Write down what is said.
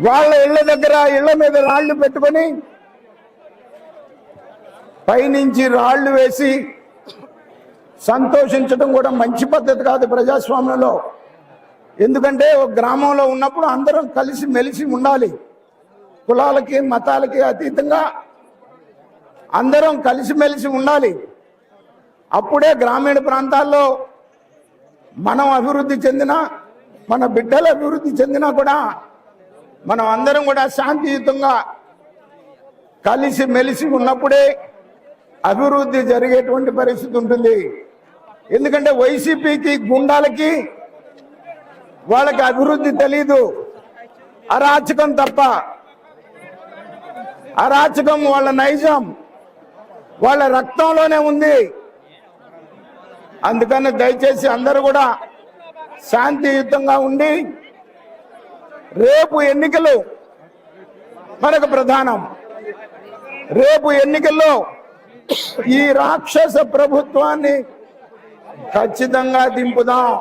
వాళ్ళ ఇళ్ల దగ్గర ఇళ్ల మీద రాళ్లు పెట్టుకొని పైనుంచి రాళ్లు వేసి సంతోషించడం కూడా మంచి పద్ధతి కాదు ప్రజాస్వామ్యంలో. ఎందుకంటే ఒక గ్రామంలో ఉన్నప్పుడు అందరం కలిసి మెలిసి ఉండాలి. కులాలకి మతాలకి అతీతంగా అందరం కలిసిమెలిసి ఉండాలి. అప్పుడే గ్రామీణ ప్రాంతాల్లో మనం అభివృద్ధి చెందినా, మన బిడ్డలు అభివృద్ధి చెందినా కూడా మనం అందరం కూడా శాంతియుతంగా కలిసి మెలిసి ఉన్నప్పుడే అభివృద్ధి జరిగేటువంటి పరిస్థితి ఉంటుంది. ఎందుకంటే వైసీపీకి గుండాలకి వాళ్ళకి అభివృద్ధి తెలీదు, అరాచకం తప్ప. అరాచకం వాళ్ళ నైజం, వాళ్ళ రక్తంలోనే ఉంది. అందుకని దయచేసి అందరూ కూడా శాంతియుతంగా ఉండి, రేపు ఎన్నికలు మనకు ప్రధానం. రేపు ఎన్నికల్లో ఈ రాక్షస ప్రభుత్వాన్ని ఖచ్చితంగా దింపుదాం.